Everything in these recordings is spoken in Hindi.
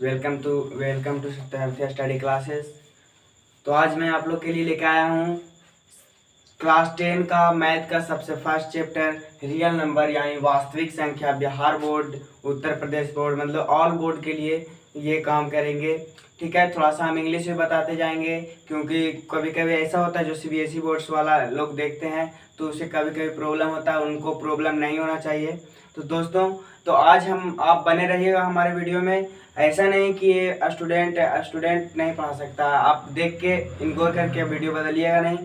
Welcome to health study classes. तो आज मैं आप लोग के लिए लेकर आया हूँ क्लास 10 का मैथ का सबसे फर्स्ट चैप्टर रियल नंबर यानी वास्तविक संख्या। बिहार बोर्ड, उत्तर प्रदेश बोर्ड, मतलब ऑल बोर्ड के लिए ये काम करेंगे। ठीक है, थोड़ा सा हम इंग्लिश में बताते जाएंगे क्योंकि कभी कभी ऐसा होता है जो सीबीएसई बोर्ड्स वाला लोग देखते हैं तो उसे कभी कभी प्रॉब्लम होता है, उनको प्रॉब्लम नहीं होना चाहिए। तो दोस्तों, तो आज आप बने रहिएगा हमारे वीडियो में। ऐसा नहीं कि ये स्टूडेंट नहीं पढ़ा सकता, आप देख के इग्नोर करके वीडियो बदलिएगा नहीं।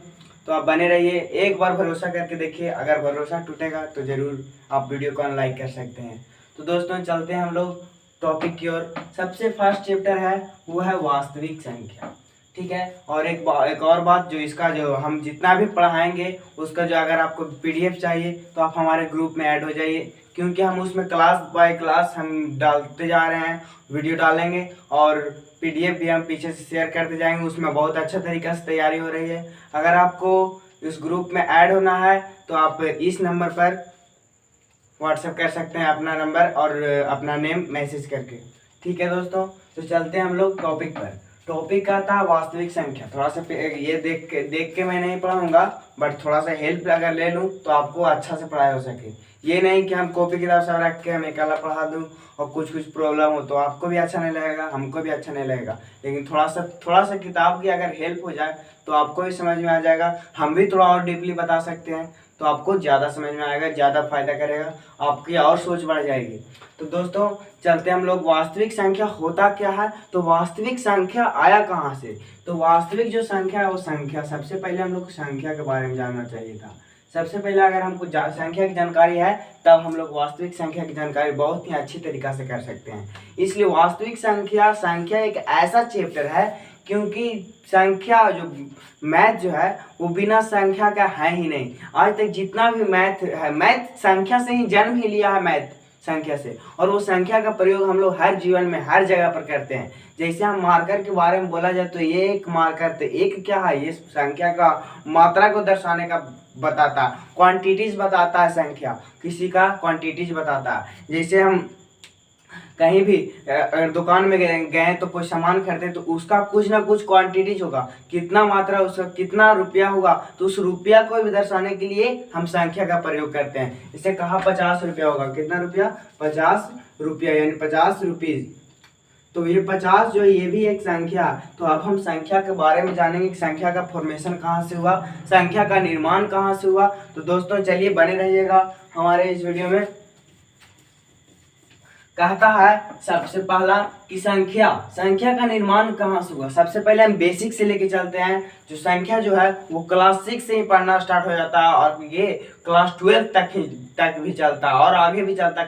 तो आप बने रहिए, एक बार भरोसा करके देखिए, अगर भरोसा टूटेगा तो ज़रूर आप वीडियो को अनलाइक कर सकते हैं। तो दोस्तों, चलते हैं हम लोग टॉपिक की ओर। सबसे फर्स्ट चैप्टर है वो है वास्तविक संख्या। ठीक है, और एक और बात, जो इसका जो हम जितना भी पढ़ाएंगे उसका जो अगर आपको पीडीएफ चाहिए तो आप हमारे ग्रुप में ऐड हो जाइए, क्योंकि हम उसमें क्लास बाय क्लास हम डालते जा रहे हैं, वीडियो डालेंगे और पीडीएफ भी हम पीछे से शेयर करते जाएंगे। उसमें बहुत अच्छा तरीका से तैयारी हो रही है। अगर आपको इस ग्रुप में ऐड होना है तो आप इस नंबर पर व्हाट्सएप कर सकते हैं अपना नंबर और अपना नेम मैसेज करके। ठीक है दोस्तों, तो चलते हैं हम लोग टॉपिक पर। टॉपिक का था वास्तविक संख्या। थोड़ा सा ये देख के मैं नहीं पढ़ाऊंगा, बट थोड़ा सा हेल्प अगर ले लूँ तो आपको अच्छा से पढ़ाई हो सके। ये नहीं कि हम कॉपी किताब सब रख के हम अकेला पढ़ा दूँ और कुछ प्रॉब्लम हो तो आपको भी अच्छा नहीं लगेगा, हमको भी अच्छा नहीं लगेगा। लेकिन थोड़ा सा किताब की अगर हेल्प हो जाए तो आपको भी समझ में आ जाएगा, हम भी थोड़ा और डीपली बता सकते हैं तो आपको ज़्यादा समझ में आएगा, ज़्यादा फायदा करेगा, आपकी और सोच बढ़ जाएगी। तो दोस्तों, चलते हम लोग वास्तविक संख्या होता क्या है। तो वास्तविक संख्या आया कहाँ से? तो वास्तविक जो संख्या है वो संख्या, सबसे पहले हम लोग को संख्या के बारे में जानना चाहिए था। सबसे पहले अगर हमको संख्या की जानकारी है तब हम लोग वास्तविक संख्या की जानकारी बहुत ही अच्छी तरीका से कर सकते हैं। इसलिए वास्तविक संख्या एक ऐसा चैप्टर है, क्योंकि संख्या जो मैथ जो है वो बिना संख्या का है ही नहीं। आज तक जितना भी मैथ है, मैथ संख्या से ही जन्म ही लिया है, मैथ संख्या से। और वो संख्या का प्रयोग हम लोग हर जीवन में हर जगह पर करते हैं। जैसे हम मार्कर के बारे में बोला जाए तो ये एक मार्कर, तो एक क्या है, ये संख्या का मात्रा को दर्शाने का बताता, क्वांटिटीज बताता है। संख्या किसी का क्वांटिटीज बताता है। जैसे हम कहीं भी अगर दुकान में गए तो कोई सामान खरीदे तो उसका कुछ ना कुछ क्वांटिटीज होगा, कितना मात्रा, उसका कितना रुपया होगा, तो उस रुपया को भी दर्शाने के लिए हम संख्या का प्रयोग करते हैं। इसे कहा 50 रुपया होगा, कितना रुपया? 50 रुपया, यानी 50 रुपीज। तो ये 50 जो है ये भी एक संख्या। तो अब हम संख्या के बारे में जानेंगे कि संख्या का फॉर्मेशन कहाँ से हुआ, संख्या का निर्माण कहाँ से हुआ। तो दोस्तों चलिए बने रहिएगा हमारे इस वीडियो में। कहता है सबसे पहला कि संख्या का निर्माण कहाँ से हुआ। सबसे पहले हम बेसिक से लेके चलते हैं। जो संख्या जो है वो क्लास 6 से ही पढ़ना स्टार्ट हो जाता है और ये क्लास 12 तक भी चलता है और आगे भी चलता है।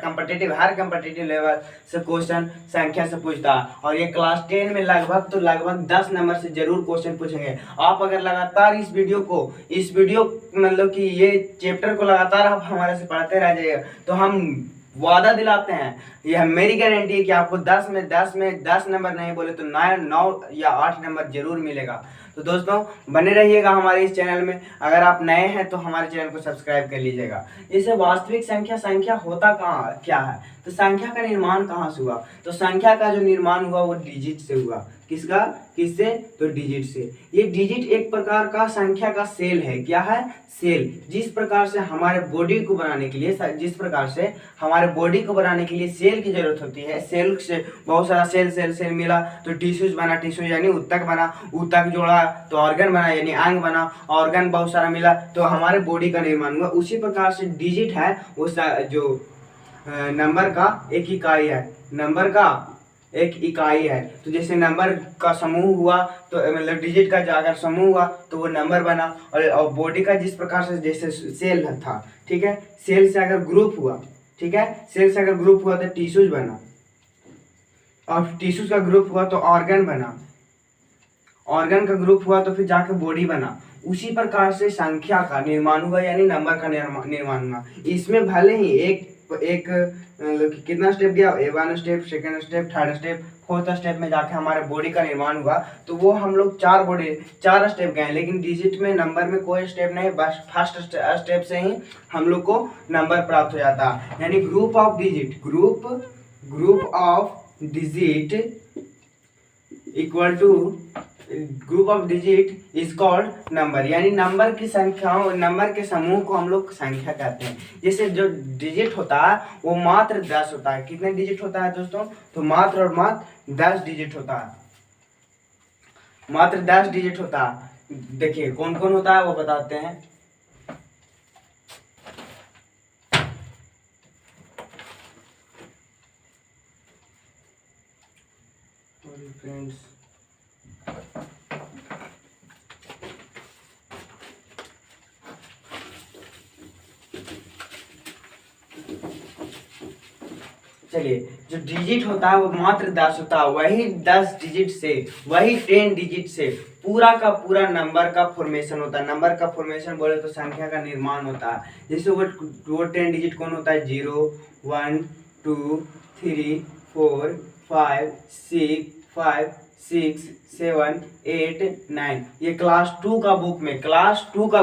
हर कम्पिटिटिव लेवल से क्वेश्चन संख्या से पूछता है और ये क्लास 10 में लगभग 10 नंबर से जरूर क्वेश्चन पूछेंगे। आप अगर लगातार इस वीडियो मतलब कि ये चैप्टर को लगातार आप हमारे से पढ़ते रह जाइएगा तो हम वादा दिलाते हैं, यह मेरी गारंटी है कि आपको 10 में 10 नंबर नहीं बोले तो 9 या 8 नंबर जरूर मिलेगा। तो दोस्तों बने रहिएगा हमारे इस चैनल में। अगर आप नए हैं तो हमारे चैनल को सब्सक्राइब कर लीजिएगा। जैसे वास्तविक संख्या होता क्या है, तो संख्या का निर्माण कहाँ से हुआ? तो संख्या का जो निर्माण हुआ वो डिजिट से हुआ। किससे? तो डिजिट से। ये डिजिट एक प्रकार का संख्या का सेल है। क्या है? सेल। जिस प्रकार से हमारे बॉडी को बनाने के लिए सेल की जरूरत होती है, सेल से बहुत सारा सेल मिला तो टिश्यूज बना, टिश्यू यानी ऊतक बना, ऊतक जोड़ा तो ऑर्गन बना यानी अंग बना, ऑर्गन बहुत सारा मिला तो हमारे बॉडी का निर्माण हुआ। उसी प्रकार से डिजिट है वो जो नंबर का एक इकाई है। तो जैसे नंबर का समूह हुआ तो मतलब डिजिट का अगर समूह हुआ तो वो नंबर बना। और बॉडी का जिस प्रकार से जैसे सेल था, ठीक है, सेल से अगर ग्रुप हुआ, ठीक है, सेल से अगर ग्रुप हुआ तो टिश्यूज बना और टिश्यूज का ग्रुप हुआ तो ऑर्गन बना, ऑर्गन का ग्रुप हुआ तो फिर जाके बॉडी बना। उसी प्रकार से संख्या का निर्माण हुआ यानी नंबर का निर्माण हुआ। इसमें भले ही एक कितना स्टेप गया, 1 step, 2 step, 3 step, 4th step में जाके हमारे बॉडी का निर्माण हुआ। तो वो हम लोग 4 स्टेप गए, लेकिन डिजिट में नंबर में कोई स्टेप नहीं, बस फर्स्ट स्टेप से ही हम लोग को नंबर प्राप्त हो जाता है। यानी group of digit equal to group of digit is called number, यानी नंबर की संख्याओं, नंबर के समूह को हम लोग संख्या कहते हैं। जैसे जो डिजिट होता है वो मात्र 10 होता है। कितने डिजिट होता है दोस्तों? तो मात्र और मात्र 10 डिजिट होता है, मात्र 10 डिजिट होता है। देखिए कौन कौन होता है वो बताते हैं। फ्रेंड्स चलिए, जो डिजिट होता है वो मात्र 10 होता है। वही 10 डिजिट से, वही 10 डिजिट से पूरा का पूरा नंबर का फॉर्मेशन होता है। नंबर का फॉर्मेशन बोले तो संख्या का निर्माण होता है। जैसे वो 10 डिजिट कौन होता है? 0 1 2 3 4 5 6 7 8 9। ये क्लास टू का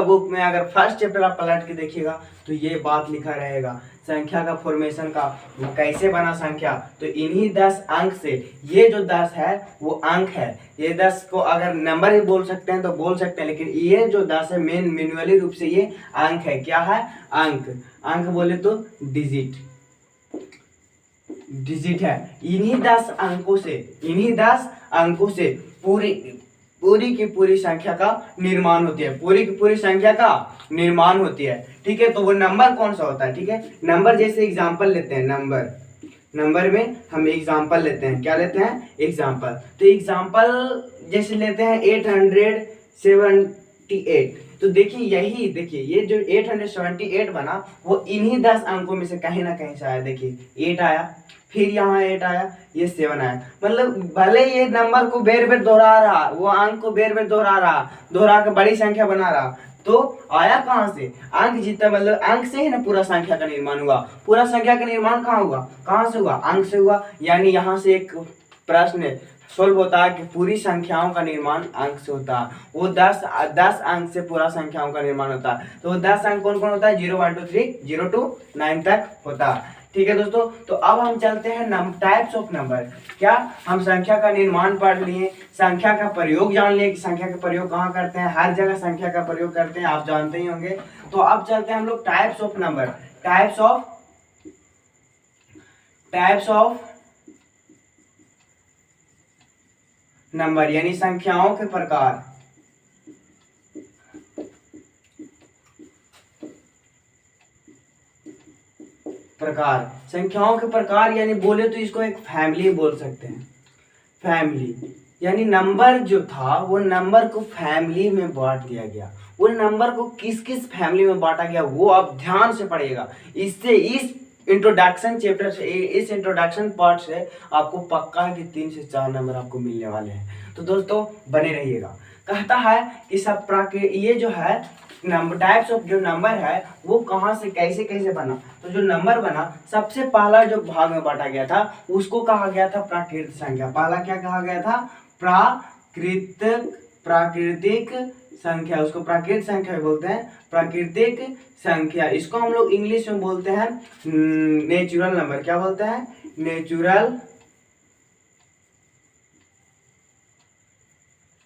बुक में अगर फर्स्ट चैप्टर आप पलट के देखिएगा तो ये बात लिखा रहेगा संख्या का फॉर्मेशन का, वो कैसे बना संख्या। तो इन्हीं 10 अंक से, ये जो 10 है वो अंक है। ये 10 को अगर नंबर ही बोल सकते हैं तो बोल सकते हैं, लेकिन ये जो 10 है मैन्युअली रूप से ये अंक है। क्या है? अंक। अंक बोले तो डिजिट है। इन्हीं 10 अंकों से पूरी की पूरी संख्या का निर्माण होती है। पूरी की पूरी संख्या का निर्माण होती है। ठीक है, तो वो नंबर कौन सा होता है? ठीक है, नंबर जैसे एग्जांपल लेते हैं। नंबर में हम एग्जांपल लेते हैं। क्या लेते हैं? एग्जांपल। तो एग्जांपल जैसे लेते हैं 878। तो देखिए ये जो 878 बना वो इन्हीं 10 अंकों में से कहीं ना कहीं से आया। देखिए 8 आया, फिर यहाँ 8 आया, ये 7 आया। मतलब भले ये नंबर को बेर बेर दोहरा रहा, वो अंक को बेर बेर दोहरा के बड़ी संख्या बना रहा, तो आया कहाँ से? अंक जीता, मतलब अंक से ही ना पूरा संख्या का निर्माण हुआ। पूरा संख्या का निर्माण कहाँ से हुआ? अंक से हुआ। यानी यहाँ से एक प्रश्न सोल्व होता है कि पूरी संख्याओं का निर्माण अंक से होता है। वो 10 अंक से पूरा संख्याओं का निर्माण होता है। तो वो 10 अंक कौन कौन होता है? 0 1 2 3 0 to 9 तक होता है। ठीक है दोस्तों, तो अब हम चलते हैं टाइप्स ऑफ नंबर। क्या हम संख्या का निर्माण पढ़ लिए, संख्या का प्रयोग जान लिए कि संख्या का प्रयोग कहाँ करते हैं। हर जगह संख्या का प्रयोग करते हैं, आप जानते ही होंगे। तो अब चलते हैं हम लोग types of number, types of number, यानी संख्याओं के प्रकार। संख्याओं के प्रकार यानी बोले तो इसको एक फैमिली बोल सकते हैं। फैमिली यानी नंबर जो था वो नंबर को फैमिली में बांट दिया गया। वो नंबर को किस किस फैमिली में बांटा गया वो आप ध्यान से पढ़िएगा। इससे इस इंट्रोडक्शन चैप्टर से, इस इंट्रोडक्शन पार्ट से आपको पक्का है कि 3 से 4 नंबर आपको मिलने वाले हैं। तो दोस्तों बने रहिएगा। कहता है कि सब ये जो है नंबर, टाइप्स ऑफ जो नंबर है वो कहाँ से कैसे कैसे बना। तो जो नंबर बना सबसे पहला जो भाग में बांटा गया था उसको कहा गया था प्राकृतिक संख्या। पहला क्या कहा गया था? प्राकृतिक संख्या। उसको प्राकृतिक संख्या बोलते हैं, प्राकृतिक संख्या। इसको हम लोग इंग्लिश में बोलते हैं नेचुरल नंबर। क्या बोलते हैं?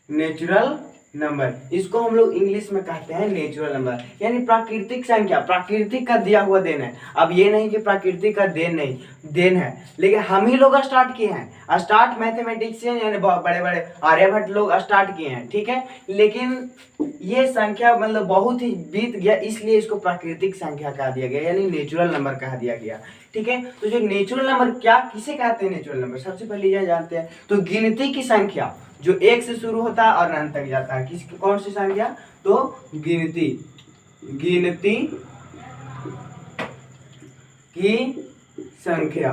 Natural number. इसको हम लोग इंग्लिश में कहते हैं नेचुरल नंबर, यानी प्राकृतिक संख्या। प्राकृतिक का दिया हुआ देन है। अब ये नहीं कि प्राकृतिक का देन है, लेकिन हम ही लोग स्टार्ट किए हैं। स्टार्ट मैथमेटिशियन यानी बड़े बड़े आर्यभट्ट लोग स्टार्ट किए हैं। ठीक है, लेकिन ये संख्या मतलब बहुत ही बीत गया, इसलिए इसको प्राकृतिक संख्या कह दिया गया, यानी नेचुरल नंबर कह दिया गया। ठीक है, तो जो नेचुरल नंबर क्या किसे कहते हैं? नेचुरल नंबर सबसे पहले यह जानते हैं तो गिनती की संख्या जो 1 से शुरू होता है और अनंत तक जाता है। कौन सी संख्या? तो गिनती की संख्या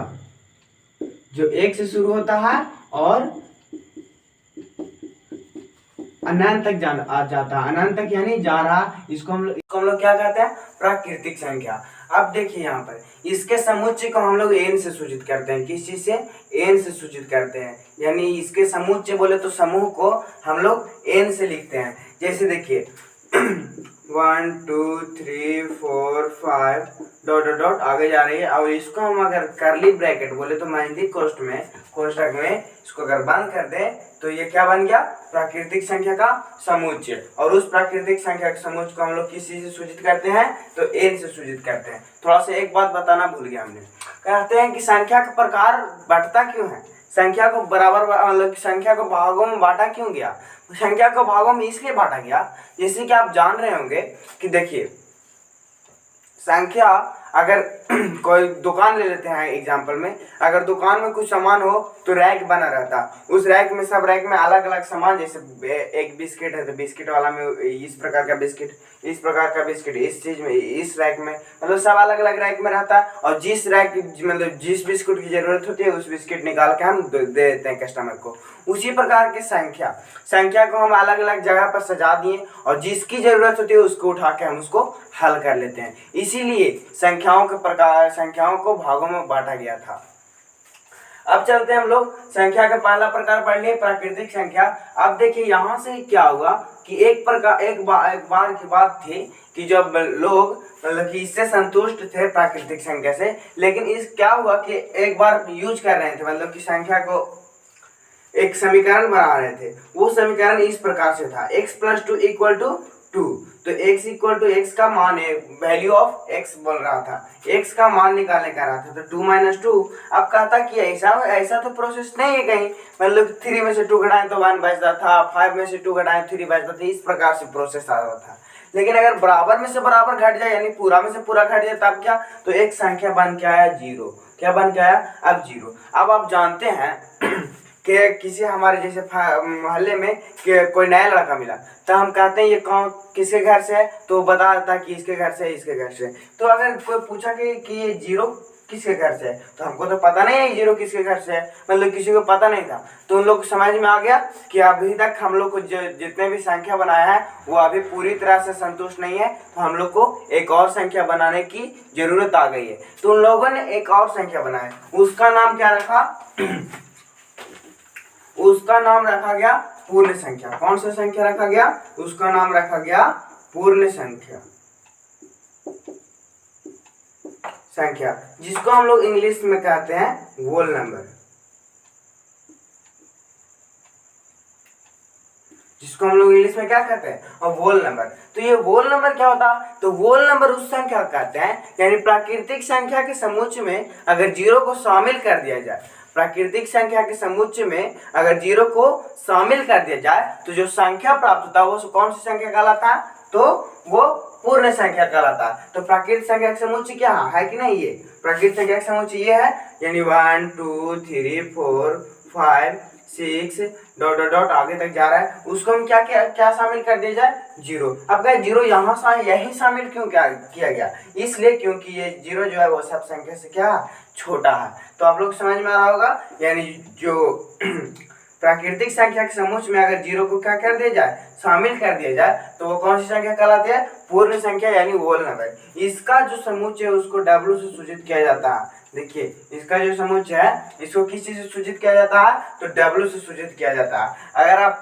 जो 1 से शुरू होता है और अनंत तक जाता है। अनंत तक यानी जा रहा, इसको हम लोग क्या कहते हैं? प्राकृतिक संख्या। अब देखिए यहाँ पर इसके समुच्चय को हम लोग n से सूचित करते हैं। किस चीज से? n से सूचित करते हैं, यानी इसके समुच्चय बोले तो समूह को हम लोग n से लिखते हैं। जैसे देखिए 1 2 3 4 5 डॉट डॉट डॉट आगे जा रही है। और इसको हम अगर करली ब्रैकेट बोले तो मेहंदी कोष्ठक में इसको अगर बंद कर दे तो ये क्या बन गया, प्राकृतिक संख्या का समुच्चय। और उस प्राकृतिक संख्या के समुच्चय को हम लोग किस चीज से सूचित करते हैं, तो n से सूचित करते हैं। थोड़ा सा एक बात बताना भूल गया हमने, कहते हैं कि संख्या का प्रकार बढ़ता क्यों है, संख्या को बराबर मतलब संख्या को भागों में बांटा क्यों गया। संख्या को भागों में इसलिए बांटा गया, जैसे कि आप जान रहे होंगे कि देखिए संख्या अगर कोई दुकान ले लेते हैं एग्जांपल में, अगर दुकान में कुछ सामान हो तो रैक बना रहता, उस रैक में सब रैक में अलग अलग सामान, जैसे एक बिस्किट है तो बिस्किट वाला में इस प्रकार का बिस्किट, इस प्रकार का बिस्किट, इस चीज में इस रैक में, मतलब सब अलग अलग रैक में रहता है। और जिस रैक मतलब जिस बिस्कुट की जरूरत होती है उस बिस्किट निकाल के हम दे देते हैं कस्टमर को। उसी प्रकार की संख्या को हम अलग अलग जगह पर सजा दिए और जिसकी जरूरत होती है उसको उठा के हम उसको हल कर लेते हैं। इसीलिए संख्याओं को भागों में बांटा गया था। अब चलते हैं हम लोग संख्या का पहला प्रकार पढ़ लिए, प्राकृतिक संख्या। अब देखिए यहाँ से क्या हुआ कि एक बार की बात थी कि जब लोग मतलब कि इससे संतुष्ट थे प्राकृतिक संख्या से, लेकिन इस क्या हुआ कि एक बार यूज कर रहे थे, मतलब कि संख्या को एक समीकरण बना रहे थे। वो समीकरण इस प्रकार से था, x + 2 = 2। तो x = x का मान है, वैल्यू ऑफ x बोल रहा था, x का मान निकालने का रहा था, तो 2 - 2। अब कहता कि ऐसा तो प्रोसेस नहीं है कहीं, मतलब 3 में से 2 घटाएं तो 1 बचता था, 5 में से 2 घटाएं 3 बचता था, इस प्रकार से प्रोसेस आ रहा था। लेकिन अगर बराबर में से बराबर घट जाए यानी पूरा में से पूरा घट जाए तब क्या, तो एक संख्या बन के आया 0। क्या बन के आया, अब 0। अब आप जानते हैं कि किसी हमारे जैसे मोहल्ले में कि कोई नया लड़का मिला तो हम कहते हैं ये कौन किसके घर से है, तो बता देता कि इसके घर से, इसके घर से। तो अगर कोई पूछा कि ये 0 किसके घर से है, तो हमको तो पता नहीं है 0 किसके घर से है, मतलब किसी को पता नहीं था। तो उन लोग को समझ में आ गया कि अभी तक हम लोग को जितने भी संख्या बनाया है वो अभी पूरी तरह से संतुष्ट नहीं है, तो हम लोग को एक और संख्या बनाने की जरूरत आ गई है। तो उन लोगों ने एक और संख्या बनाया, उसका नाम क्या रखा उसका नाम रखा गया पूर्ण संख्या। कौन सा संख्या रखा गया, उसका नाम रखा गया पूर्ण संख्या, जिसको हम लोग इंग्लिश में कहते हैं होल नंबर, जिसको हम लोग इंग्लिश में क्या कहते हैं, और होल नंबर। तो ये होल नंबर क्या होता है, तो होल नंबर उस संख्या को कहते हैं, यानी प्राकृतिक संख्या के समुच्चय में अगर 0 को शामिल कर दिया जाए, प्राकृतिक संख्या के समुच्चय में अगर 0 को शामिल कर दिया जाए तो जो संख्या प्राप्त होता है वो कौन सी संख्या कहलाता है, तो वो पूर्ण संख्या कहलाता है। तो प्राकृतिक संख्या का समुच्चय क्या है कि नहीं, ये प्राकृतिक संख्या का समुच्चय ये है, यानी 1 2 3 4 5 6 डॉट डॉट डॉट आगे तक जा रहा है, उसको हम क्या शामिल कर दिया जाए, 0। अब गए 0 यहाँ यही शामिल क्यों किया गया, इसलिए क्योंकि ये 0 जो है वो सब संख्या से क्या छोटा है। तो आप लोग समझ में आ रहा होगा, यानी जो प्राकृतिक संख्या के समुच्चय में अगर 0 को क्या कर दिया जाए, शामिल कर दिया जाए, तो वो कौन सी संख्या कहलाती है, पूर्ण संख्या यानी होल नंबर। इसका जो समुच्चय है उसको W से सूचित किया जाता है। देखिए इसका जो समुच्चय है इसको किस चीज से सूचित किया जाता है, तो W से सूचित किया जाता है। अगर आप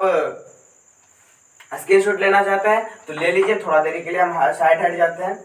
स्क्रीनशॉट लेना चाहते हैं तो ले लीजिए, थोड़ा देरी के लिए हम साइड हट जाते हैं।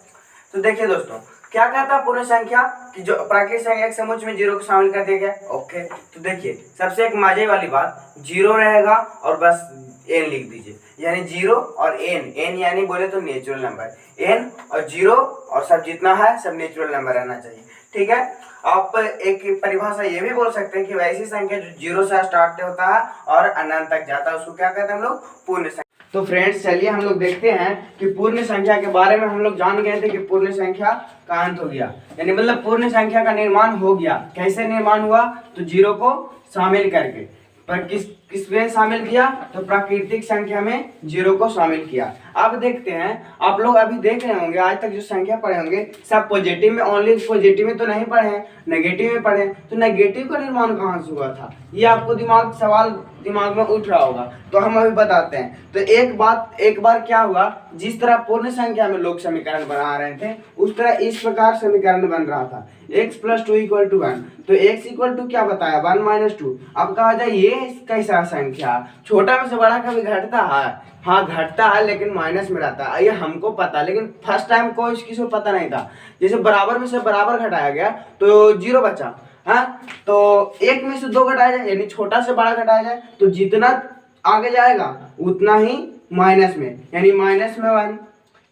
तो देखिए दोस्तों क्या कहता है पूर्ण संख्या कि जो प्राकृतिक संख्या के समुच्चय में 0 को शामिल कर दिया गया। ओके, तो देखिए सबसे एक मजे वाली बात, 0 रहेगा और बस n लिख दीजिए, यानी 0 और n यानी बोले तो नेचुरल नंबर, n और 0 और सब जितना है सब नेचुरल नंबर रहना चाहिए। ठीक है, आप एक परिभाषा ये भी बोल सकते हैं कि वैसी संख्या जो 0 से स्टार्ट होता है और अनंत तक जाता है उसको क्या कहते हैं हम लोग, पूर्ण संख्या। तो फ्रेंड्स चलिए हम लोग देखते हैं कि पूर्ण संख्या के बारे में हम लोग जान गए थे कि पूर्ण संख्या का अंत हो गया, यानी मतलब पूर्ण संख्या का निर्माण हो गया। कैसे निर्माण हुआ, तो 0 को शामिल करके, पर किसमें शामिल किया, तो प्राकृतिक संख्या में 0 को शामिल किया। अब देखते हैं, आप लोग अभी देख रहे होंगे आज तक जो संख्या पढ़े होंगे सब पॉजिटिव में, ओनली पॉजिटिव में तो नहीं पढ़े हैं, नेगेटिव में पढ़े। तो नेगेटिव का निर्माण कहाँ से हुआ था, ये आपको सवाल दिमाग में उठ रहा होगा, तो हम अभी बताते हैं। तो एक बार क्या हुआ, जिस तरह पूर्ण संख्या में लोग समीकरण बना रहे थे उस तरह इस प्रकार समीकरण बन रहा था। x plus 2 equal to 1। तो x इक्वल टू क्या बताया 1 माइनस 2। अब कहा जाए ये कैसा संख्या, छोटा में से बड़ा कभी घटता है, हाँ घटता है लेकिन माइनस में रहता है, ये हमको पता, लेकिन फर्स्ट टाइम को किसी को पता नहीं था। जैसे बराबर में से बराबर घटाया गया तो 0 बचा, हाँ तो 1 में से 2 घटाया जाए यानी छोटा से बड़ा घटाया जाए तो जितना आगे जाएगा उतना ही माइनस में, यानी माइनस में 1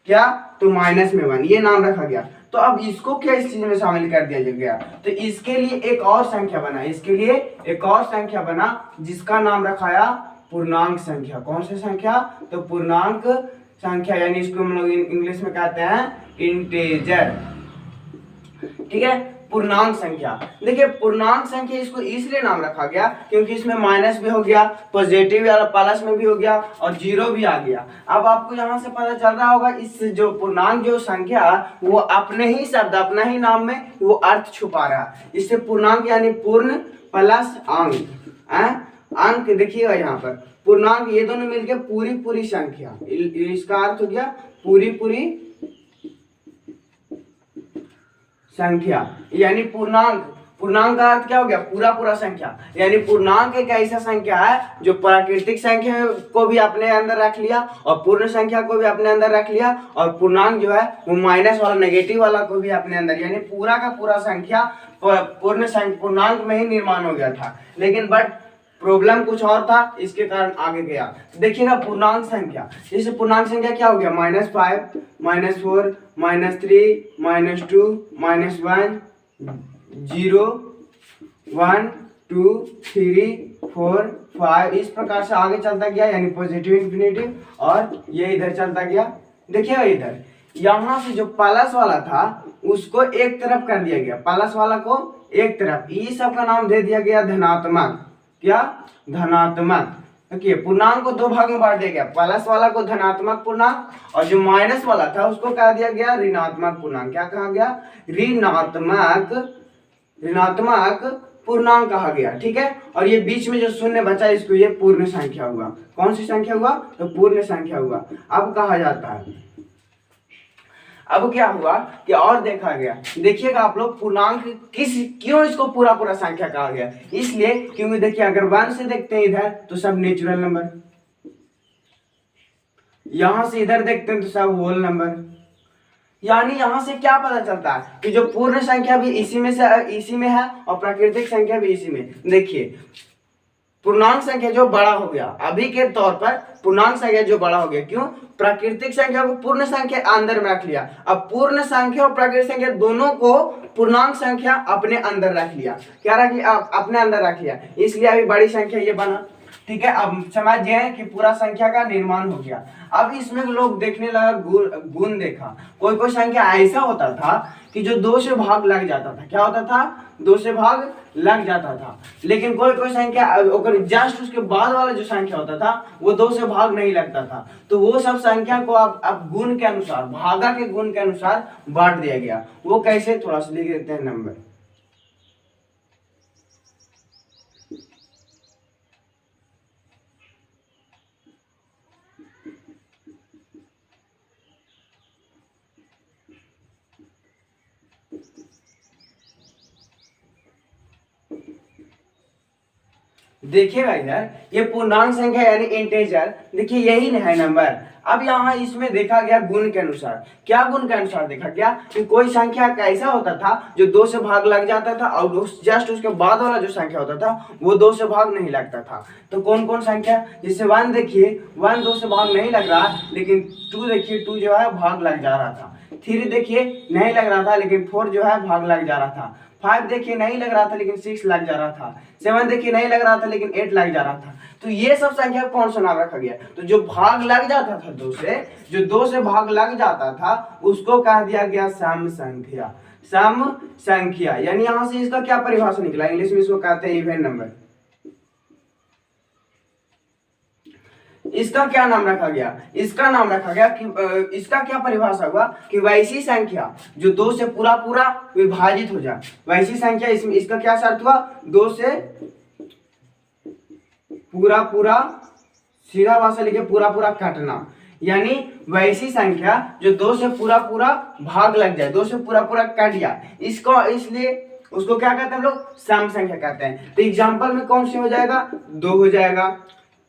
क्या, तो माइनस में 1 ये नाम रखा गया। तो अब इसको क्या इस चीज में शामिल कर दिया गया, तो इसके लिए एक और संख्या बना, इसके लिए एक और संख्या बना जिसका नाम रखाया पूर्णांक संख्या। कौन सी संख्या, तो पूर्णांक संख्या, यानी इसको हम लोग इंग्लिश में कहते हैं इंटीजर। ठीक है, पूर्णांक संख्या। देखिए पूर्णांक संख्या इसको इसलिए नाम रखा गया क्योंकि इसमें माइनस भी हो गया, पॉजिटिव या प्लस में भी हो गया और जीरो भी आ गया। अब आपको यहाँ से पता चल रहा होगा इस जो पूर्णांक जो संख्या वो अपने ही शब्द अपना ही नाम में वो अर्थ छुपा रहा है। इससे पूर्णांक यानी पूर्ण प्लस अंक, अंक देखिएगा यहाँ पर पूर्णांक ये दोनों मिलकर पूरी पूरी संख्या, इसका अर्थ हो गया पूरी पूरी संख्या, यानी पूर्णांक। पूर्णांक का अर्थ क्या हो गया, पूरा पूरा संख्या, यानी पूर्णांक एक ऐसा संख्या है जो प्राकृतिक संख्या को भी अपने अंदर रख लिया और पूर्ण संख्या को भी अपने अंदर रख लिया, और पूर्णांक जो है वो माइनस वाला नेगेटिव वाला को भी अपने अंदर, यानी पूरा का पूरा संख्या पूर्णांक में ही निर्माण हो गया था। लेकिन बट प्रॉब्लम कुछ और था, इसके कारण आगे गया। देखिएगा पूर्णांक संख्या, जैसे पूर्णांक संख्या क्या हो गया -5 -4 -3 -2 -1 0 1 2 3 4 5 इस प्रकार से आगे चलता गया, यानी पॉजिटिव इंफिनिटी, और ये इधर चलता गया। देखिएगा इधर यहाँ से जो प्लस वाला था उसको एक तरफ कर दिया गया, प्लस वाला को एक तरफ, इस सब का नाम दे दिया गया धनात्मक। क्या, धनात्मक। देखिए पूर्णांक को दो भाग में बांट दिया गया, प्लस वाला को धनात्मक पूर्णांक और जो माइनस वाला था उसको कह दिया गया ऋणात्मक पूर्णांक। क्या कहा गया, ऋणात्मक पूर्णांक कहा गया। ठीक है, और ये बीच में जो शून्य बचा इसको ये पूर्ण संख्या हुआ। कौन सी संख्या हुआ, तो पूर्ण संख्या हुआ। अब कहा जाता है, अब क्या हुआ कि और देखा गया, देखिएगा आप लोग पूर्णांक क्यों इसको पूरा पूरा संख्या कहा गया, इसलिए क्योंकि देखिए अगर 1 से देखते हैं इधर तो सब नेचुरल नंबर, यहां से इधर देखते हैं तो सब होल नंबर, यानी यहां से क्या पता चलता है कि जो पूर्ण संख्या भी इसी में है और प्राकृतिक संख्या भी इसी में। देखिए पूर्णांक संख्या जो बड़ा हो गया, अभी के तौर पर पूर्णांक संख्या जो बड़ा हो गया, क्यों, प्राकृतिक संख्या को पूर्ण संख्या अंदर में रख लिया। अब पूर्ण संख्या और प्राकृतिक संख्या दोनों को पूर्णांक संख्या अपने अंदर रख लिया। क्या रख लिया, अपने अंदर रख लिया, इसलिए अभी बड़ी संख्या ये बना। ठीक है, अब समझिए कि पूरा संख्या का निर्माण हो गया। अब इसमें लोग देखने लगा गुण देखा, कोई कोई संख्या ऐसा होता था कि जो 2 से भाग लग जाता था। क्या होता था, 2 से भाग लग जाता था। लेकिन कोई कोई संख्या जस्ट उसके बाद वाला जो संख्या होता था वो 2 से भाग नहीं लगता था। तो वो सब संख्या को अब गुण के अनुसार, भागा के गुण के अनुसार बांट दिया गया। वो कैसे, थोड़ा सा लिख देते हैं नंबर। देखिएगा इधर ये पूर्णांक संख्या यानी इंटीजर, देखिए यही है नंबर। अब यहाँ इसमें देखा गया गुण के अनुसार। क्या गुण के अनुसार देखा गया कि कोई संख्या कैसा होता था जो 2 से भाग लग जाता था और जस्ट उसके बाद वाला जो संख्या होता था वो 2 से भाग नहीं लगता था। तो कौन कौन संख्या, जैसे 1 देखिए 1 2 से भाग नहीं लग रहा, लेकिन 2 देखिए 2 जो है भाग लग जा रहा था। 3 देखिए नहीं लग रहा था लेकिन 4 जो है भाग लग जा रहा था। 5 देखिए नहीं लग रहा था लेकिन 6 लग जा रहा था। 7 देखिए नहीं लग रहा था लेकिन 8 लग जा रहा था। तो ये सब संख्या कौन सा नाम रखा गया, तो जो भाग लग जाता था 2 से, जो 2 से भाग लग जाता था उसको कह दिया गया सम संख्या। सम संख्या यानी यहां से इसका क्या परिभाषा निकला, इंग्लिश में इसको कहते हैं इवन नंबर। इसका क्या नाम रखा गया, इसका नाम रखा गया कि इसका क्या परिभाषा हुआ कि वैसी संख्या जो 2 से पूरा पूरा विभाजित हो जाए, वैसी संख्या। इसमें इसका क्या शर्त हुआ, 2 से पूरा पूरा, सीधा भाषा लिखे पूरा पूरा काटना, यानी वैसी संख्या जो 2 से पूरा पूरा भाग लग जाए, 2 से पूरा पूरा कट जाए, इसको इसलिए उसको क्या कहते हैं हम लोग, सम संख्या कहते हैं। तो एग्जांपल में कौन सी हो जाएगा, 2 हो जाएगा,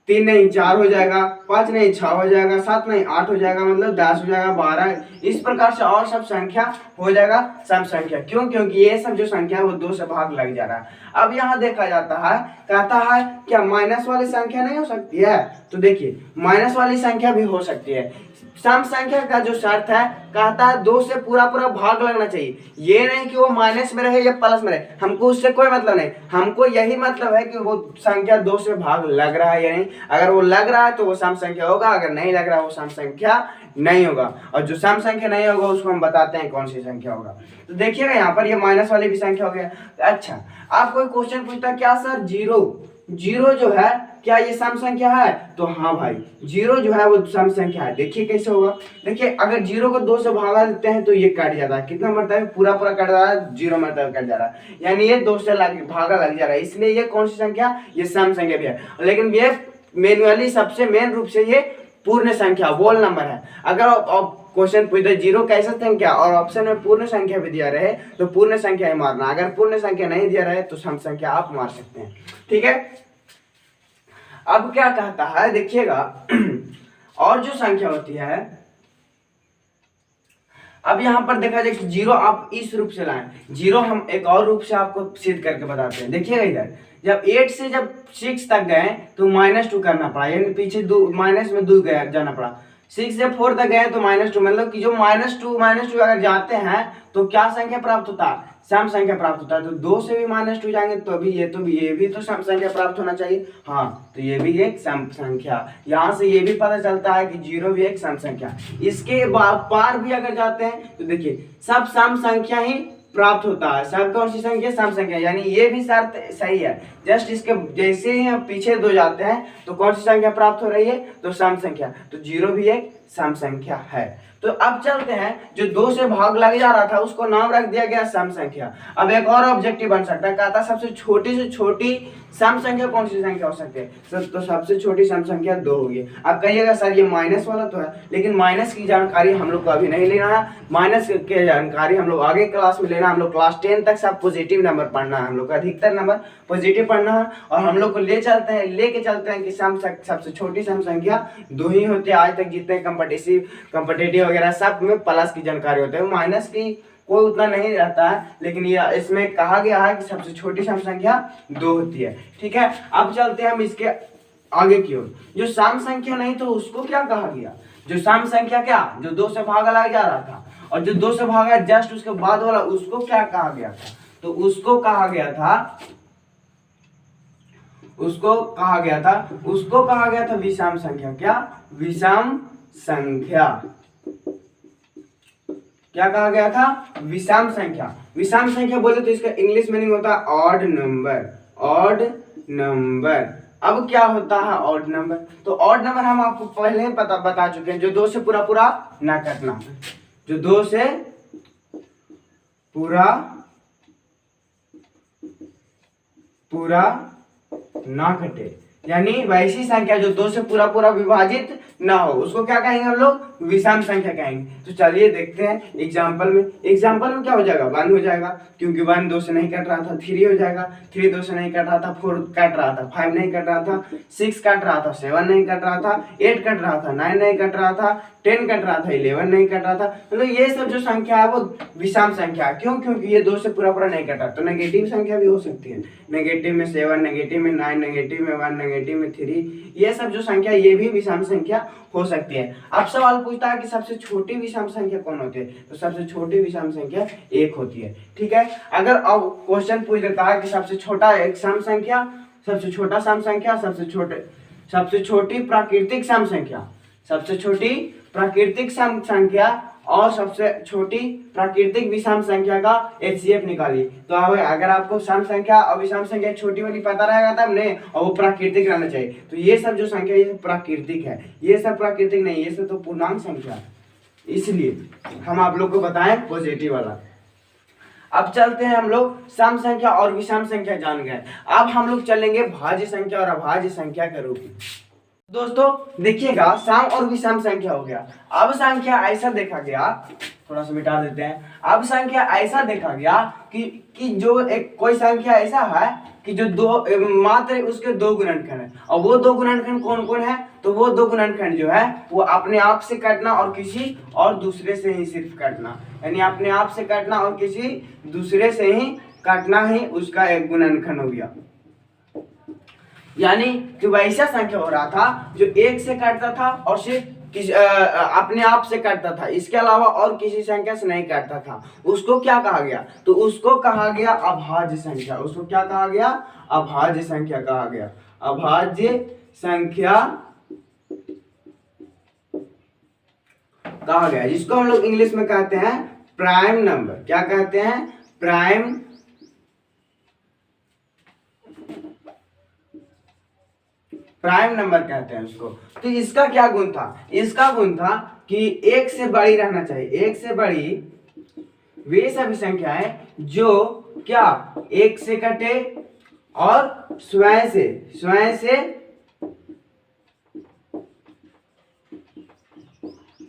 3 नहीं 4 हो जाएगा, 5 नहीं 6 हो जाएगा, 7 नहीं 8 हो जाएगा, मतलब 10 हो जाएगा, 12, इस प्रकार से और सब संख्या हो जाएगा सम संख्या। क्यों? क्योंकि ये सब जो संख्या है वो 2 से भाग लग जा रहा है। अब यहाँ देखा जाता है, कहता है क्या माइनस वाली संख्या नहीं हो सकती है? तो देखिए माइनस वाली संख्या भी हो सकती है। सम संख्या का जो शर्त है, कहता है 2 से पूरा पूरा भाग लगना चाहिए, ये नहीं कि वो माइनस में रहे या प्लस में रहे, हमको उससे कोई मतलब नहीं, हमको यही मतलब है कि वो संख्या 2 से भाग लग रहा है या नहीं। अगर वो लग रहा है तो वो सम संख्या होगा, अगर नहीं लग रहा है वो सम संख्या नहीं होगा। और जो सम संख्या नहीं होगा उसको हम बताते हैं कौन सी संख्या होगा। तो देखिएगा यहाँ पर ये माइनस वाली भी संख्या हो गया। अच्छा, आप कोई क्वेश्चन पूछता क्या सर, जीरो जो है क्या ये सम संख्या है? तो हाँ भाई, जीरो जो है वो सम संख्या है। देखिए कैसे होगा, देखिए अगर जीरो को 2 से भागा देते हैं तो ये कट जाता है, कितना मरतबा पूरा पूरा कट रहा है, 0 मरतबा कट जा रहा है, यानी ये 2 से भागा लग जा रहा है, इसलिए ये कौन सी संख्या, ये सम संख्या भी है। लेकिन ये मैन्युअली सबसे मेन रूप से ये पूर्ण संख्या वोल नंबर है। अगर क्वेश्चन पूछते जीरो कैसे संख्या और ऑप्शन में पूर्ण संख्या भी दिया रहे तो पूर्ण संख्या ही मारना, अगर पूर्ण संख्या नहीं दिया रहे तो सम संख्या आप मार सकते हैं। ठीक है, अब क्या कहता है देखिएगा, और जो संख्या होती है, अब यहां पर देखा जाए कि जीरो आप इस रूप से लाएं, जीरो हम एक और रूप से आपको सिद्ध करके बताते हैं। देखिएगा इधर, जब 8 से जब 6 तक गए तो -2 करना पड़ा, यानी पीछे माइनस में 2 गया जाना पड़ा। 6 से 4 तक गए तो -2, मतलब कि जो -2 अगर जाते हैं तो क्या संख्या प्राप्त होता है, सम संख्या प्राप्त होता है। तो 2 से भी -2 जाएंगे तो भी ये भी तो सम संख्या प्राप्त होना चाहिए। हाँ, तो ये भी एक सम संख्या, यहाँ से ये भी पता चलता है कि जीरो भी एक सम संख्या। इसके पार भी अगर जाते हैं तो देखिए सब सम संख्या ही प्राप्त होता है। सब कौन सी संख्या, सम संख्या, यानी ये भी शर्त सही है। जस्ट इसके जैसे ही हम पीछे 2 जाते हैं तो कौन सी संख्या प्राप्त हो रही है, तो सम संख्या, तो जीरो भी एक सम संख्या है। तो अब चलते हैं, जो 2 से भाग लग जा रहा था उसको नाम रख दिया गया सम संख्या। अब एक और ऑब्जेक्टिव बन सकता है, कहता सबसे छोटी से छोटी सम संख्या कौन सी संख्या हो सकती है, तो सबसे छोटी सम संख्या 2 होगी। अब कहिएगा सर ये माइनस वाला तो है, लेकिन माइनस की जानकारी हम लोग को अभी नहीं लेना है, माइनस की जानकारी हम लोग आगे क्लास में लेना। हम लोग क्लास 10 तक सब पॉजिटिव नंबर पढ़ना है, हम लोग का अधिकतर नंबर पॉजिटिव पढ़ना है, और हम लोग को लेके चलते हैं कि सबसे छोटी सम संख्या 2 ही होती है। आज तक जितने कॉम्पिटिटिव वगैरह सब में प्लस की जानकारी होती है, माइनस की कोई उतना नहीं रहता है, लेकिन ये इसमें कहा गया है कि सबसे छोटी सम संख्या 2 होती है। ठीक है, अब चलते हैं हम इसके आगे की ओर। जो सम संख्या नहीं तो उसको क्या कहा गया, जो सम संख्या क्या, जो 2 से भागा लग जा रहा था, और जो 2 से भागा जस्ट उसके बाद वाला, उसको क्या कहा गया था, तो उसको कहा गया था विषम संख्या। क्या, विषम संख्या, क्या कहा गया था, विषम संख्या। विषम संख्या बोले तो इसका इंग्लिश मीनिंग होता है ऑड नंबर। अब क्या होता है ऑड नंबर, तो ऑड नंबर हम आपको पहले ही बता चुके हैं, जो 2 से पूरा ना कटना, जो 2 से पूरा ना कटे, यानी वैसी संख्या जो 2 से पूरा विभाजित ना हो, उसको क्या कहेंगे हम लोग, विषम संख्या कहेंगे। तो चलिए देखते हैं एग्जांपल में क्या हो जाएगा, 1 हो जाएगा, क्योंकि 1 2 से नहीं कट रहा था। 3 हो जाएगा, 3 2 से नहीं कट रहा था, 4 कट रहा था, 5 नहीं कट रहा था, 6 कट रहा था, 7 नहीं कट रहा था, 8 कट रहा था, 9 नहीं कट रहा था, 10 कट रहा था, 11 नहीं कट रहा था। मतलब ये सब जो संख्या है वो विषम संख्या है। क्यों? क्योंकि ये 2 से पूरा नहीं कटा। तो नेगेटिव संख्या भी हो सकती है, नेगेटिव में 7, नेगेटिव में 9, नेगेटिव में 1, नेगेटिव में 3, ये सब जो संख्या ये भी विषम संख्या हो सकती है। अब सवाल पूछता है कि सबसे छोटी विषम संख्या कौन होती है, तो सबसे छोटी विषम संख्या 1 होती है। ठीक है, अगर अब क्वेश्चन पूछ देता है कि सबसे छोटा एक सम संख्या, सबसे छोटा सम संख्या, सबसे छोटी प्राकृतिक सम संख्या, सबसे छोटी प्राकृतिक सम संख्या और सबसे छोटी प्राकृतिक विषम संख्या का HCF निकालिए। तो अगर आपको सम संख्या और विषम संख्या छोटी वाली पता रहेगा तब नहीं, और वो प्राकृतिक रहना चाहिए। तो ये सब जो संख्या ये प्राकृतिक है, ये सब प्राकृतिक नहीं, ये सब तो पूर्णांक संख्या है, इसलिए हम आप लोग को बताएं पॉजिटिव वाला। अब चलते हैं हम लोग सम संख्या और विषम संख्या जान गए, अब हम लोग चलेंगे भाज्य संख्या और अभाज्य संख्या के रूप में। दोस्तों देखिएगा, सम और विषम संख्या हो गया। अब संख्या ऐसा देखा गया, थोड़ा सा मिटा देते हैं। अब संख्या ऐसा देखा गया कि जो एक कोई संख्या ऐसा है कि जो दो मात्र उसके दो गुणनखंड है, और वो दो गुणनखंड कौन कौन है? तो वो दो गुणनखंड जो है वो अपने आप से काटना और किसी और दूसरे से ही सिर्फ काटना, यानी अपने आप से काटना और किसी दूसरे से ही काटना ही उसका एक गुणनखंड हो गया। यानी कि वैसा संख्या हो रहा था जो एक से काटता था और सिर्फ अपने आप से काटता था, इसके अलावा और किसी संख्या से नहीं काटता था, उसको क्या कहा गया? तो उसको कहा गया अभाज्य संख्या। उसको क्या कहा गया? अभाज्य संख्या कहा गया। अभाज्य संख्या कहा गया, जिसको हम लोग इंग्लिश में कहते हैं प्राइम नंबर। क्या कहते हैं? प्राइम नंबर कहते हैं उसको। तो इसका क्या गुण था? इसका गुण था कि एक से बड़ी रहना चाहिए। एक से बड़ी वे सभी संख्याएं जो क्या एक से कटे और स्वयं से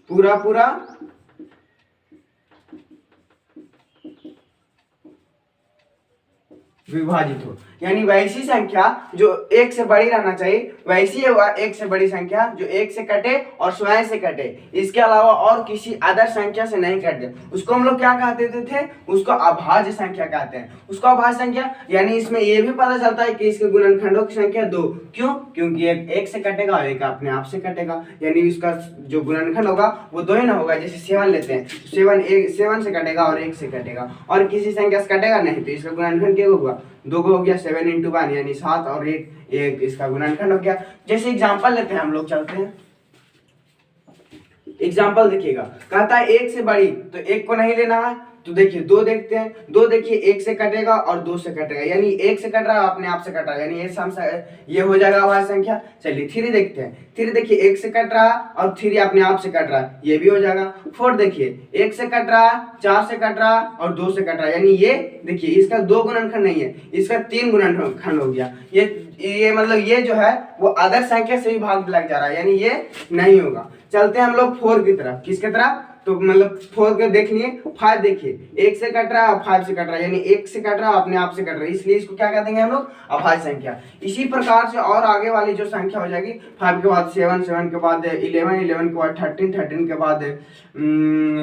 पूरा विभाजित हो, यानी वैसी संख्या जो एक से बड़ी रहना चाहिए, वैसी एक से बड़ी संख्या जो एक से कटे और स्वयं से कटे, इसके अलावा और किसी अदर संख्या से नहीं कटे, उसको हम लोग क्या कहते थे? उसको अभाज्य संख्या कहते हैं। उसको अभाज्य संख्या, यानी इसमें यह भी पता चलता है कि इसके गुणनखंडों की संख्या दो। क्यों? क्योंकि एक से कटेगा और एक अपने आप से कटेगा, यानी इसका जो गुणनखंड होगा वो दो ही ना होगा। जैसे 7 लेते हैं, 7 से कटेगा और 1 से कटेगा, और किसी संख्या से कटेगा नहीं, तो इसका गुणनखंड क्या होगा? 2 हो गया। 7 × 1 यानी 7 और 1 इसका गुणनखंड हो गया। जैसे एग्जांपल लेते हैं, हम लोग चलते हैं, एग्जांपल देखिएगा। कहता है 1 से बड़ी, तो 1 को नहीं लेना है, तो देखिए 2 देखते हैं। 2 देखिए 1 से कटेगा और 2 से कटेगा, यानी 1 से कट रहा है अपने आप से कट रहा है, यानी ये हो जाएगा अभाज्य संख्या। चलिए 3 देखते हैं। 3 देखिए 1 से कट रहा है और 3 अपने आप से कट रहा है, ये भी हो जाएगा। 4 देखिए 1 से कट रहा है, 4 से कट रहा है और 2 से कट रहा है, यानी ये देखिए इसका 2 गुणनखंड नहीं है, इसका 3 गुणनखंड हो गया। ये मतलब ये जो है वो अदर संख्या से भी भाग लग जा रहा है, यानी ये नहीं होगा। चलते हैं हम लोग 4 की तरफ। किसकी तरफ? तो मतलब 4 के देख लिए। 5 देखिए 1 से कट रहा है और 5 से कट रहा है, यानी 1 से कट रहा है अपने आप से कट रहा है, इसलिए इसको क्या कह देंगे हम लोग? अभाज्य संख्या। इसी प्रकार से और आगे वाली जो संख्या हो जाएगी, 5 के बाद 7, 7 के बाद 11, 11 के बाद 13, 13 के बाद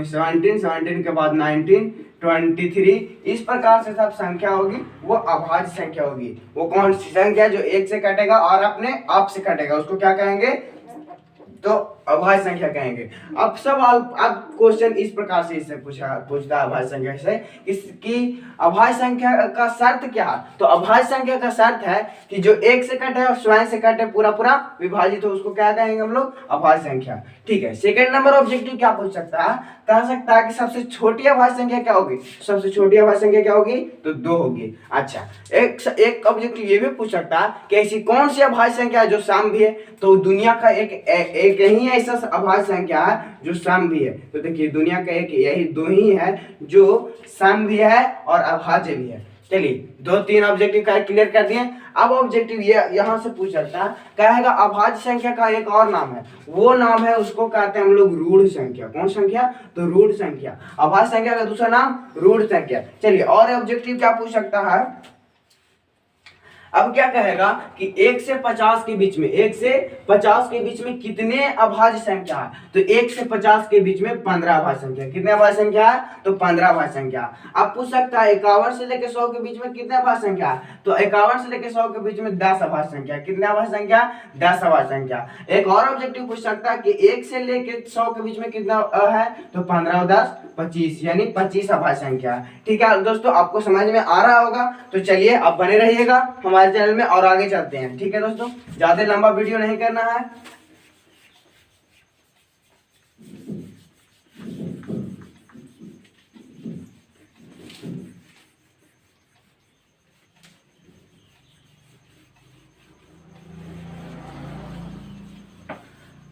17, 17 के बाद 19, 23, इस प्रकार से सब संख्या होगी वो अभाज्य संख्या होगी। वो कौन सी संख्या? जो 1 से कटेगा और अपने आप से कटेगा, उसको क्या कहेंगे? तो अभाज्य संख्या कहेंगे। अब सवाल, अब क्वेश्चन इस प्रकार से इससे पूछता है अभाज्य संख्या से, इसकी अभाज्य संख्या का शर्त क्या है? तो अभाज्य संख्या का शर्त है कि जो 1 से कटे और स्वयं से कटे पूरा विभाजित हो, उसको क्या कहेंगे हम लोग? अभाज्य संख्या। ठीक है। सेकंड नंबर ऑब्जेक्टिव क्या पूछ सकता है? कह सकता है कि सबसे छोटी अभाज्य संख्या क्या होगी? सबसे छोटी अभाज्य संख्या क्या होगी? तो 2 होगी। अच्छा, एक ऑब्जेक्टिव ये भी पूछ सकता है कि ऐसी कौन सी अभाज्य संख्या है जो सम भी है? तो दुनिया का एक ही ऐसा अभाज्य संख्या है जो सम भी है। तो देखिए दुनिया का एक यही 2 ही है जो सम भी है और अभाज्य भी है। चलिए 2-3 ऑब्जेक्टिव का क्लियर कर दिए। अब ऑब्जेक्टिव ये यहाँ से पूछ सकता है, कहेगा अभाज्य संख्या का एक और नाम है, वो नाम है, उसको कहते हैं हम लोग रूढ़ संख्या। कौन संख्या? तो रूढ़ संख्या। अभाज्य संख्या का दूसरा नाम रूढ़ संख्या। चलिए और ऑब्जेक्टिव क्या पूछ सकता है? अब क्या कहेगा कि 1 से 50 के बीच में, 1 से 50 के बीच में कितने अभाज्य संख्या है? तो 1 से 50 के बीच में 15 अभाज्य संख्या। कितने अभाज्य संख्या है? तो 15 अभाज्य संख्या। अब पूछ सकता है 51 से लेकर 100 के बीच में कितने अभाज्य संख्या है? तो 51 से लेकर 100 के बीच में 10 अभाज्य संख्या। कितने अभाज्य संख्या? 10 अभाज्य संख्या। एक और ऑब्जेक्टिव पूछ सकता है कि 1 से लेकर 100 के बीच में कितना है? तो 15 और 10 25, यानी 25 अभाज्य संख्या। ठीक है दोस्तों, आपको समझ में आ रहा होगा। तो चलिए आप बने रहिएगा हमारे चैनल में और आगे चलते हैं। ठीक है दोस्तों, ज्यादा लंबा वीडियो नहीं करना है।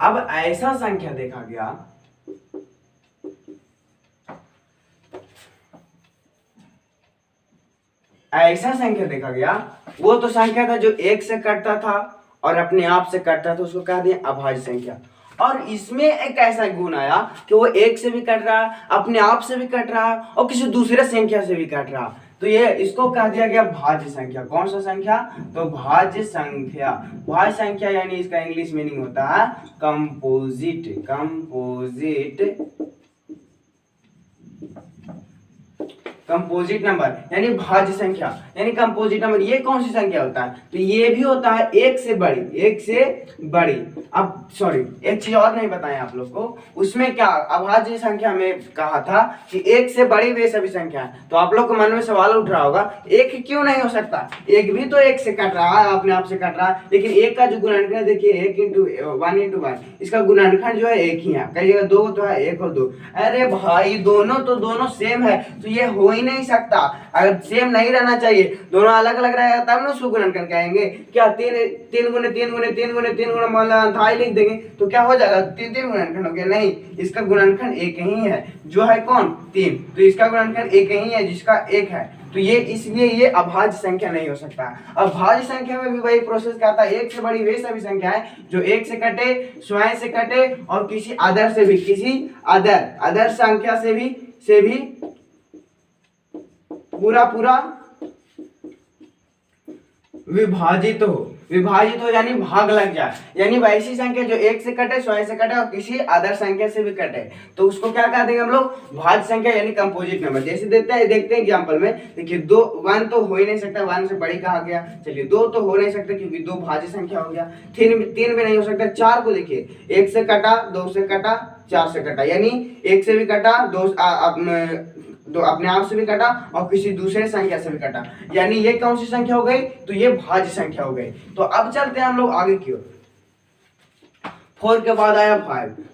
अब ऐसा संख्या देखा गया, ऐसा संख्या देखा गया, वो तो संख्या था जो 1 से कटता था और अपने आप से कटता है तो उसको कह दिया अभाज्य संख्या। और इसमें एक ऐसा गुण आया कि वो एक से भी कट रहा, अपने आप से भी कट रहा और किसी दूसरे संख्या से भी कट रहा, तो ये इसको कह दिया गया भाज्य संख्या। कौन सा संख्या? तो भाज्य संख्या। भाज्य संख्या यानी इसका इंग्लिश मीनिंग होता है कंपोजिट। कंपोजिट नंबर यानी भाज्य संख्या यानी कंपोजिट नंबर। ये कौन सी संख्या होता है? तो ये भी होता है एक से बड़ी। अब सॉरी, एक चीज और नहीं बताया आप लोग को, उसमें क्या अभाज्य संख्या में कहा था कि एक से बड़ी वे सभी संख्या है। तो आप लोग के मन में सवाल उठ रहा होगा, एक क्यों नहीं हो सकता? एक भी तो एक से कट रहा है, अपने आप से कट रहा है, लेकिन एक का जो गुणनखंड है देखिए 1 × 1, इसका गुणनखंड जो है एक ही है। कई जगह 2 तो है, 1 और 2। अरे भाई दोनों सेम है, तो ये हो ही नहीं सकता। अगर सेम नहीं रहना चाहिए, दोनों अलग अलग रहेगा तब ना उसको गुणनखंड कहेंगे। क्या 3 गुणे 3 गुणे 3 गुणे 3 गुणे मान लो अंथाई लिख देंगे तो क्या हो जाएगा? 3 गुणनखंड हो गया? नहीं, इसका गुणनखंड एक ही है, जो है कौन? 3। तो इसका गुणनखंड एक ही है जिसका 1 है, तो ये इसलिए ये अभाज्य संख्या नहीं हो सकता। अभाज्य संख्या में भी वही प्रोसेस क्या था, एक से बड़ी वे सभी संख्या है जो एक से कटे, स्वयं से कटे और किसी अदर से भी, किसी अदर संख्या से भी पूरा विभाजित हो यानी भाग लग जाए, यानी वैसी संख्या जो एक से कटे, स्वयं से कटे और किसी अदर संख्या से भी कटे, तो उसको क्या कह देंगे हम लोग? भाज्य संख्या यानी कंपोजिट नंबर। जैसे देखते हैं एग्जांपल में, देखिए 1 तो हो ही नहीं सकता, 1 से बड़ी कहा गया। चलिए 2 तो हो नहीं सकता क्योंकि 2 भाज्य संख्या हो गया। 3 भी नहीं हो सकता। 4 को देखिए, 1 से कटा, 2 से कटा, 4 से कटा, यानी 1 से भी कटा, 2 अपने आप से भी कटा और किसी दूसरे संख्या से भी कटा, यानी ये कौन सी संख्या हो गई? तो ये भाज्य संख्या हो गई। तो अब चलते हैं हम लोग आगे की ओर। 4 के बाद आया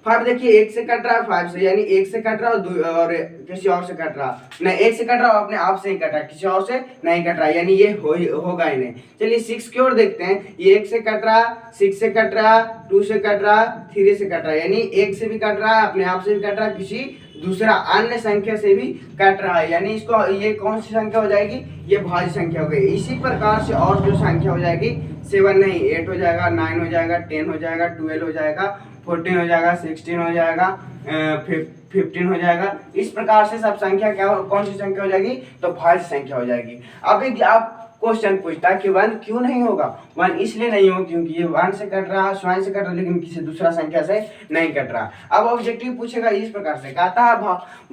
5 देखिए 1 से कट रहा है 5 से, यानी 1 से कट रहा है और किसी और से कट रहा नहीं, 1 से कट रहा है अपने आप से ही कट रहा, किसी और से नहीं कट रहा, यानी ये होगा ही नहीं। चलिए 6 की ओर देखते हैं। ये 1 से कट रहा, 6 से कट रहा, 2 से कट रहा, 3 से कट रहा, यानी 1 से भी कट रहा है, अपने आप से भी कट रहा है, किसी दूसरा अन्य संख्या से भी कट रहा है, यानी इसको ये कौन सी संख्या हो जाएगी? ये भाज्य संख्या हो गई। इसी प्रकार से और जो संख्या हो जाएगी 7 नहीं 8 हो जाएगा, 9 हो जाएगा, 10 हो जाएगा, 12 हो जाएगा, 14 हो जाएगा, 16 हो जाएगा, 15 हो जाएगा। इस प्रकार से सब संख्या क्या कौन सी संख्या हो जाएगी? तो भाज्य संख्या हो जाएगी। अब एक आप क्वेश्चन पूछता है कि 1 क्यों नहीं होगा? 1 इसलिए नहीं होगा क्योंकि ये 1 से कट रहा है, स्वयं से कट रहा है, लेकिन किसी दूसरा संख्या से नहीं कट रहा। अब ऑब्जेक्टिव पूछेगा इस प्रकार से, कहता है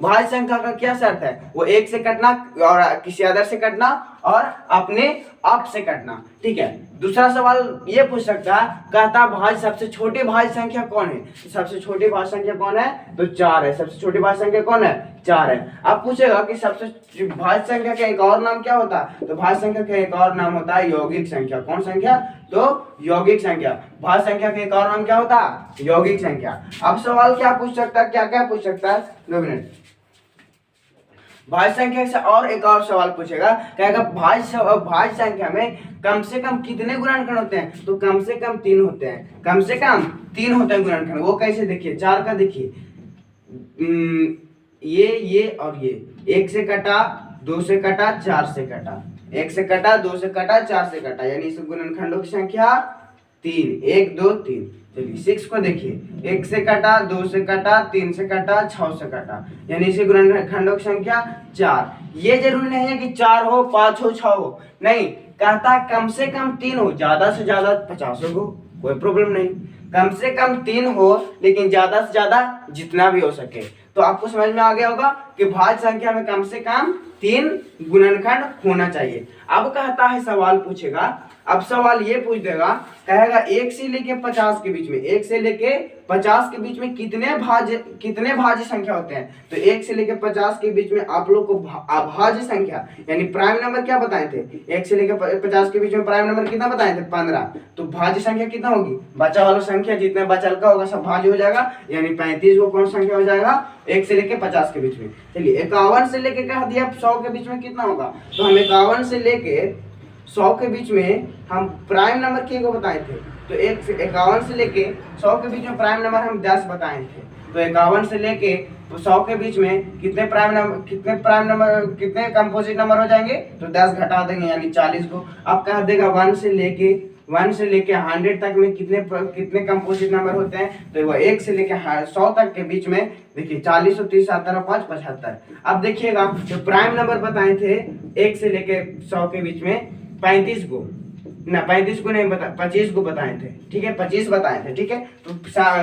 भाज्य संख्या का क्या शर्त है? वो 1 से कटना और किसी अदर से कटना और अपने आप से कटना, ठीक है। दूसरा सवाल ये पूछ सकता है, कहता भाज्य सबसे छोटी भाज्य संख्या कौन है? सबसे छोटी भाज्य संख्या कौन है? तो 4 है। सबसे छोटी भाज्य संख्या कौन है? 4 है। अब पूछेगा कि सबसे भाज्य संख्या का एक और नाम क्या होता है? तो भाज्य संख्या का एक और नाम होता है यौगिक संख्या। कौन संख्या? तो यौगिक संख्या। भाज्य संख्या का एक और नाम क्या होता है? यौगिक संख्या। अब सवाल क्या पूछ सकता है, क्या पूछ सकता है? 2 मिनट। भाज्य संख्या से और एक और सवाल पूछेगा, कहेगा भाज्य संख्या में कम से कम कितने गुणनखंड होते हैं? तो कम से कम 3 होते हैं। कम से कम 3 होते हैं गुणनखंड। वो कैसे? देखिए 4 का देखिए, ये और ये 1 से कटा, 2 से कटा, 4 से कटा, 1 से कटा, 2 से कटा, 4 से कटा, यानी इस गुणनखंडों की संख्या 3, 1 2 3। चलिए 6 को देखिए, 1 से कटा, 2 से कटा, 3 से कटा, 6 से कटा, यानी इसी गुणनखंडों की संख्या 4। ये जरूरी नहीं है कि 4 हो, 5 हो, 6 हो, नहीं, कहता है कम से कम 3 हो, ज्यादा से ज्यादा 50 हो, कोई प्रॉब्लम नहीं। कम से कम 3 हो, लेकिन ज्यादा से ज्यादा जितना भी हो सके। तो आपको समझ में आ गया होगा कि भाज्य संख्या में कम से कम 3 गुणनखंड होना चाहिए। अब कहता है सवाल पूछेगा, अब सवाल ये पूछ देगा, कहेगा 1 से लेके 50 के बीच में, 1 से लेके 50 के बीच में कितने भाज्य संख्या होते हैं? तो 1 से लेके 50 के बीच में आप लोग को अभाज्य संख्या यानी प्राइम नंबर क्या बताए थे? 1 से लेके 50 के बीच में प्राइम नंबर कितना बताए थे? 15। तो भाज्य संख्या कितना होगी? बचा वाला संख्या जितना बचल का होगा सब भाज्य हो जाएगा, यानी 35 वो कौन संख्या हो जाएगा? 1 से लेके 50 के बीच में। चलिए 51 से लेके कह दिया 100 के बीच में कितना होगा? तो हम 51 से लेके 100 के बीच में हम प्राइम नंबर के को बताए थे। तो 51 से लेके 100 के बीच में प्राइम नंबर हम 10 बताए थे। तो 51 से लेके 100 के बीच में कितने कंपोजिट नंबर हो जाएंगे? तो 10 घटा देंगे यानी 40 को। अब कह देगा 1 से लेके 1 से लेके 100 तक में कितने कंपोजिट नंबर होते हैं, तो वो 1 से लेके 100 तक के बीच में देखिए 40, 30, 70, 5, 75। अब देखिएगा जो प्राइम नंबर बताए थे 1 से लेके 100 के बीच में 35 को, ना 35 को नहीं बता, 25 को बताए थे, ठीक है, 25 बताए थे, ठीक है।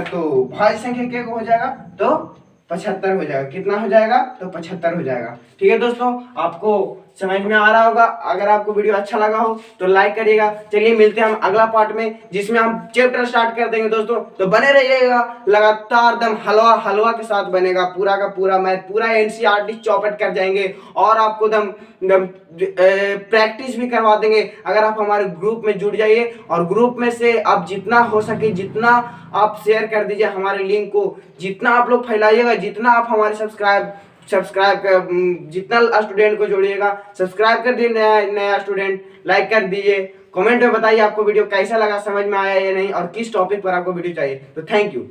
तो भाज्य संख्या क्या हो जाएगा, तो 75 हो जाएगा। कितना हो जाएगा, तो 75 हो जाएगा। ठीक है दोस्तों, आपको समझ में आ रहा होगा। अगर आपको वीडियो अच्छा लगा हो तो लाइक करिएगा। चलिए मिलते हैं हम अगला पार्ट में, जिसमें हम चैप्टर स्टार्ट कर देंगे दोस्तों। तो बने रहिएगा, लगातार दम हलवा के साथ बनेगा पूरा का पूरा मैथ, पूरा एनसीईआरटी चौपट कर जाएंगे और आपको दम प्रैक्टिस भी करवा देंगे। अगर आप हमारे ग्रुप में जुड़ जाइए और ग्रुप में से आप जितना हो सके जितना आप शेयर कर दीजिए हमारे लिंक को, जितना आप लोग फैलाइएगा, जितना आप हमारे सब्सक्राइब जितना स्टूडेंट को जोड़िएगा, सब्सक्राइब कर दीजिए नया स्टूडेंट, लाइक कर दीजिए, कमेंट में बताइए आपको वीडियो कैसा लगा, समझ में आया या नहीं, और किस टॉपिक पर आपको वीडियो चाहिए। तो थैंक यू।